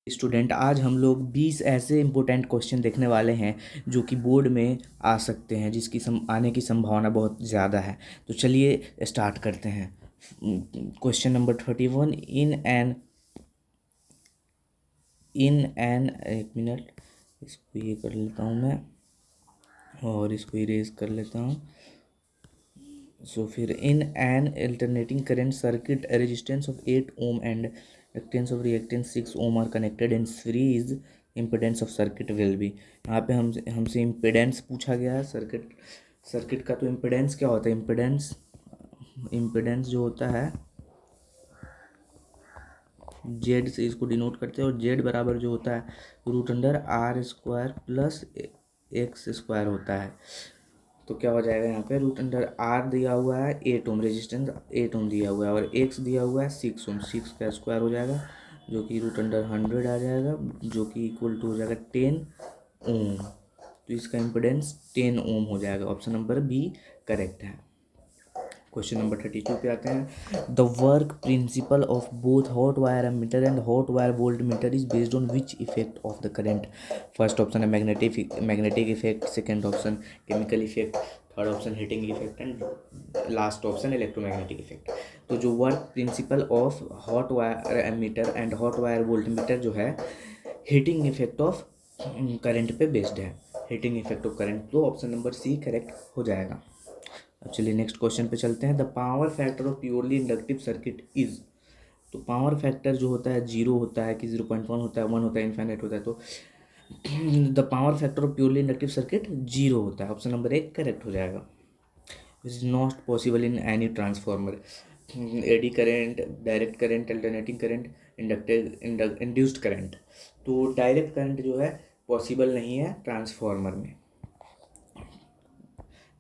Student, आज हम लोग 20 ऐसे इम्पोर्टेंट क्वेश्चन देखने वाले हैं जो कि बोर्ड में आ सकते हैं, जिसकी आने की संभावना बहुत ज़्यादा है। तो चलिए स्टार्ट करते हैं। Question number 31। इन एन एक मिनट, इसको ये कर लेता हूँ मैं और इसको इरेज कर लेता हूँ। फिर in an alternating current circuit resistance of 8 ohm and reactance of reactance 6 ohm are connected and series impedance of circuit will be. यहाँ पे हमसे इम्पिडेंस पूछा गया है। सर्किट का तो इम्पिडेंस क्या होता है? इम्पिडेंस जो होता है जेड से इसको डिनोट करते हैं, और जेड बराबर जो होता है √r² प्लस x² होता है। तो क्या हो जाएगा? यहाँ पे √r दिया हुआ है 8 ओम, रेजिस्टेंस 8 ओम दिया हुआ है, और x दिया हुआ है 6 ओम। 6 का स्क्वायर हो जाएगा जो कि √100 आ जाएगा, जो कि इक्वल टू हो जाएगा 10 ओम। तो इसका इम्पिडेंस 10 ओम हो जाएगा। ऑप्शन नंबर बी करेक्ट है। क्वेश्चन नंबर 32 पे आते हैं। The work principle of both hot wire ammeter and hot wire voltmeter is based on which effect of the current? First option है magnetic effect, second option chemical effect, third option heating effect and last option electromagnetic effect. तो जो work principle of hot wire ammeter and hot wire voltmeter जो है heating effect of current पे based है। Heating effect of current, तो option number C correct हो जाएगा। अब चलिए नेक्स्ट क्वेश्चन पे चलते हैं। The power factor of purely inductive circuit is. तो पावर फैक्टर जो होता है 0 होता है कि 0.1 होता है, 1 होता है, इनफाइनाइट होता है। तो the power factor of purely inductive circuit 0 होता है। ऑप्शन नंबर 1 करेक्ट हो जाएगा। This is not possible in any transformer. AD current, direct current, alternating current, induced current. तो डायरेक्ट करंट जो है पॉसिबल नहीं है ट्रांसफॉर्मर में।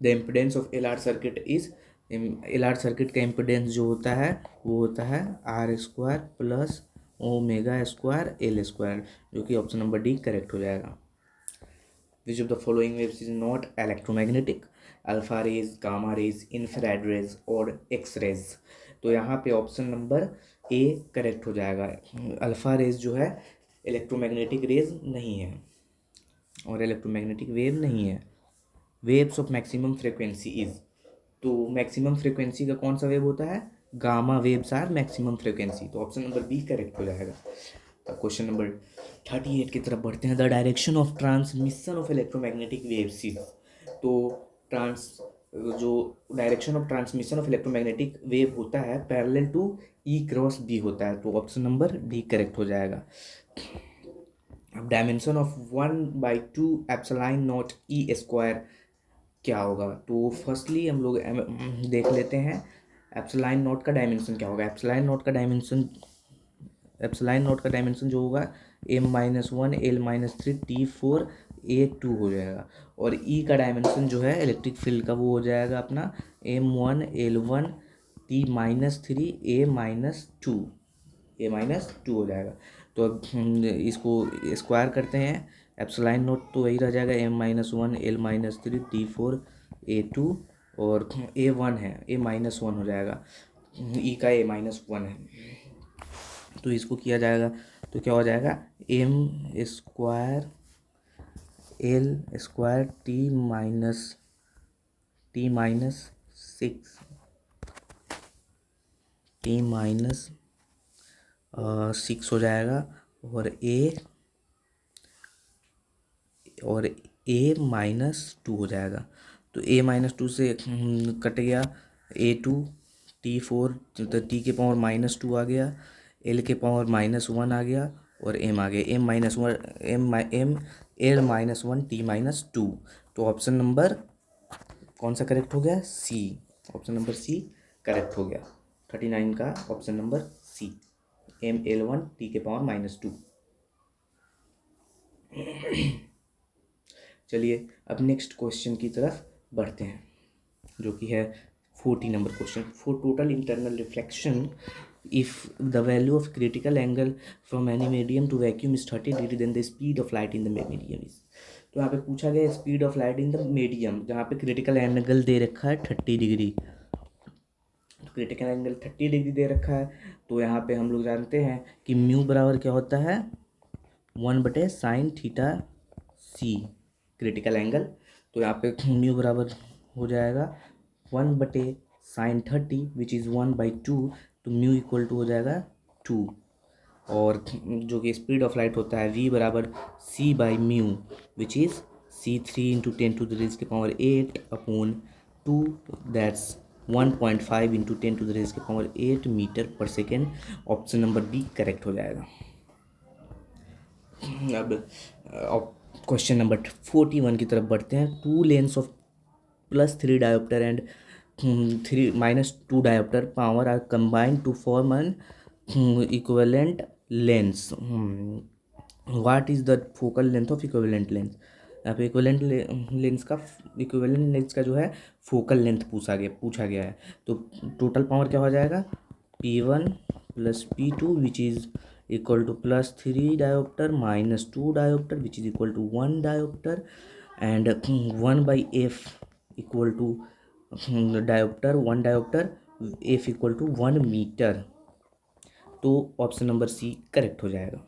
The impedance of L R circuit is, L R circuit का impedance जो होता है वो होता है r² प्लस ω² L², जो कि ऑप्शन नंबर डी करेक्ट हो जाएगा। Which of the following waves is not electromagnetic? Alpha rays, gamma rays, infrared rays और एक्स रेज। तो यहाँ पे ऑप्शन नंबर ए करेक्ट हो जाएगा। अल्फा रेज जो है इलेक्ट्रोमैग्नेटिक रेज नहीं है और इलेक्ट्रोमैग्नेटिक वेव नहीं है। Waves of maximum frequency is, तो मैक्सिमम फ्रिक्वेंसी का कौन सा वेव होता है? Gamma waves are maximum frequency. तो ऑप्शन नंबर बी करेक्ट हो जाएगा। तो क्वेश्चन नंबर 38 की तरफ बढ़ते हैं। The direction of transmission of electromagnetic waves is. तो ट्रांस जो direction of transmission of electromagnetic wave होता है पैरेलल टू E×B होता है। तो ऑप्शन नंबर डी करेक्ट हो जाएगा। अब dimension of 1/2 epsilon not E² क्या होगा? तो फर्स्टली हम लोग देख लेते हैं एप्सिलॉन नॉट का डायमेंशन क्या होगा। एप्सिलॉन नॉट का डायमेंशन जो होगा m-1 L-3 T4 A2 हो जाएगा, और E का डायमेंशन जो है इलेक्ट्रिक फील्ड का वो हो जाएगा अपना m1 L1 T-3 A-2 हो जाएगा। तो अब इसको स्क्वायर करते हैं। एप्सिलॉन नॉट तो वही रह जाएगा m-1 L-3 T4 A2, और A1 है A-1 हो जाएगा, E का A-1 है। तो इसको किया जाएगा तो क्या हो जाएगा? m² L² T-6 हो जाएगा, और A-2 हो जाएगा। तो A-2 से कट गया A2, T4 तो T के पावर -2 आ गया, L के पावर -1 आ गया, और M आ गया L-1 T-2। तो ऑप्शन नंबर कौन सा करेक्ट हो गया? C. Option number C correct हो गया। 39 का option number C, ML1 T के पावर -2। चलिए अब नेक्स्ट क्वेश्चन की तरफ बढ़ते हैं, जो कि है 40 number question. For total internal reflection if the value of critical angle from any medium to vacuum is 30 degree then the speed of light in the medium is. तो यहाँ पे पूछा गया speed of light in the medium, जहाँ पे critical angle दे रखा है 30 degree. तो क्रिटिकल एंगल 30 डिग्री दे रखा है, तो यहाँ पे हम लोग जानते हैं कि म्यू बराबर क्या होता है? 1/sin θ c critical angle. तो यहाँ पे म्यू बराबर हो जाएगा 1/sin30 विच इज़ 1/2, तो म्यू इक्वल टू हो जाएगा 2। और जो कि स्पीड ऑफ लाइट होता है v बराबर c/μ which is c3 × 10⁸ that's 1.5 × 10⁸ meter पर second. Option number B correct हो जाएगा। अब क्वेश्चन नंबर 41 की तरफ बढ़ते हैं। 2 lens of +3 dioptre and 3 - 2 dioptre power are combined to form an equivalent lens. What is the focal length of equivalent lens. यहाँ पे इक्विवेलेंट लेंस का जो है फोकल लेंथ पूछा गया है। तो टोटल पावर क्या हो जाएगा, P1 + P2 which is equal to +3 dioptre -2 dioptre which is equal to 1 dioptre and 1/f equal to dioptre 1 dioptre, f equal to 1 metre. तो ऑप्शन नंबर सी करेक्ट हो जाएगा।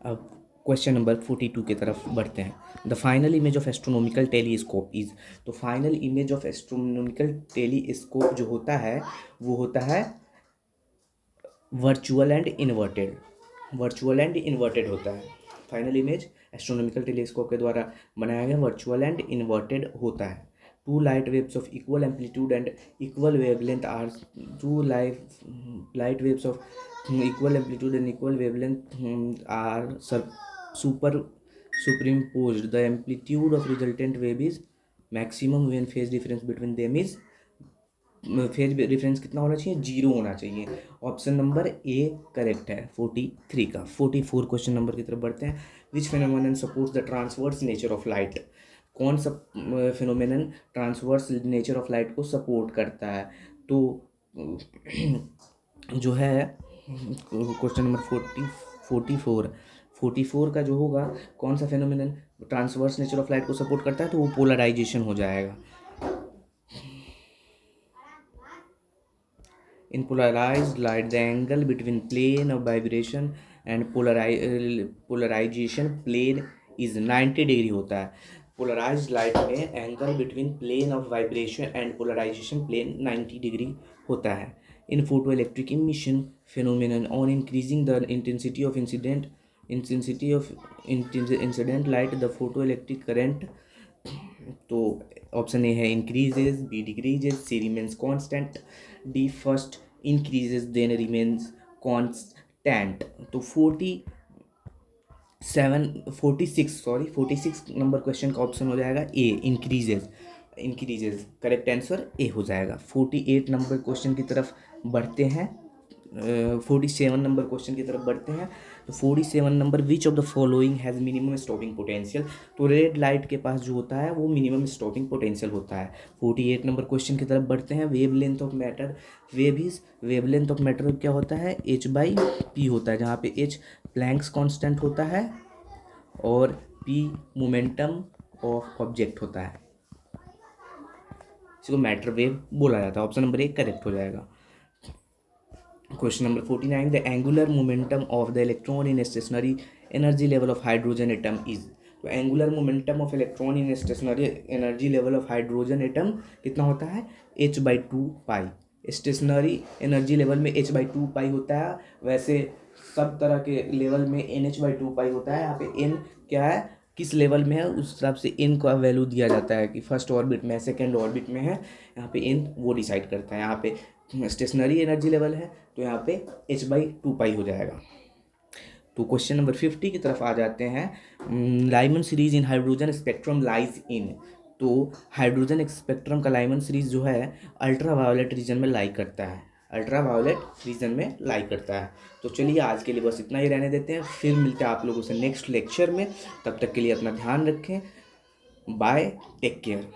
अब क्वेश्चन नंबर 42 की तरफ बढ़ते हैं। The final image of astronomical telescope is. तो final image of astronomical telescope जो होता है वो होता है वर्चुअल एंड इन्वर्टेड होता है। फाइनल इमेज एस्ट्रोनॉमिकल टेलीस्कोप के द्वारा बनाया गया वर्चुअल एंड इन्वर्टेड होता है। Two light waves of equal amplitude and equal wavelength are light waves of equal amplitude and equal wavelength are superimposed. The amplitude of resultant wave is maximum when phase difference between them is phase difference कितना होना चाहिए, 0 होना चाहिए। Option number A correct है 43 का। 44 question number की तरफ बढ़ते हैं। Which phenomenon supports the transverse nature of light. कौन सा phenomenon transverse nature of light को सपोर्ट करता है। तो जो है क्वेश्चन नंबर 44 का जो होगा, कौन सा phenomenon transverse nature of light को सपोर्ट करता है, तो वो पोलराइजेशन हो जाएगा। In polarized light the angle between plane of vibration and polarization plane is 90 degree होता है। पोलराइज्ड लाइट में angle between plane of vibration and polarization plane 90 degree होता है। In photoelectric emission phenomenon, on increasing the intensity of incident light, the photoelectric current, तो option A है increases, B decreases, C remains constant, D first increases then remains constant. तो 46 number question का option हो जाएगा A increases. Correct answer A हो जाएगा। 48 number question की तरफ बढ़ते हैं। 47 नंबर क्वेश्चन की तरफ बढ़ते हैं। तो 47 number, which of the following has minimum stopping potential. तो रेड लाइट के पास जो होता है वो मिनिमम स्टॉपिंग पोटेंशियल होता है। 48 नंबर क्वेश्चन की तरफ बढ़ते हैं। वेवलेंथ ऑफ मैटर क्या होता है, h/p होता है, जहाँ पे h प्लैंक्स कांस्टेंट होता है और p मोमेंटम ऑफ ऑब्जेक्ट होता है। इसको मैटर वेव बोला जाता है। ऑप्शन नंबर 1 करेक्ट हो जाएगा। Question number 49, the angular momentum of the electron in stationary energy level of hydrogen atom is. तो angular momentum of electron in stationary energy level of hydrogen atom कितना होता है, h/2π। Stationery energy level में h/2π होता है। वैसे सब तरह के लेवल में nh/2π होता है। यहाँ पे n क्या है, किस लेवल में है, उस हिसाब से n का वैल्यू दिया जाता है कि फर्स्ट ऑर्बिट में है, सेकेंड ऑर्बिट में है। यहाँ पे n वो डिसाइड करता है। यहाँ पे स्टेशनरी एनर्जी लेवल है तो यहाँ पे h/2π हो जाएगा। तो क्वेश्चन नंबर 50 की तरफ आ जाते हैं। Lyman series in hydrogen spectrum lies in. तो हाइड्रोजन स्पेक्ट्रम का लाइमन सीरीज जो है अल्ट्रा वायोलेट रीजन में लाई करता है। तो चलिए आज के लिए बस इतना ही रहने देते हैं, फिर मिलते हैं आप लोगों से नेक्स्ट लेक्चर में। तब तक के लिए अपना ध्यान रखें। Bye, take care.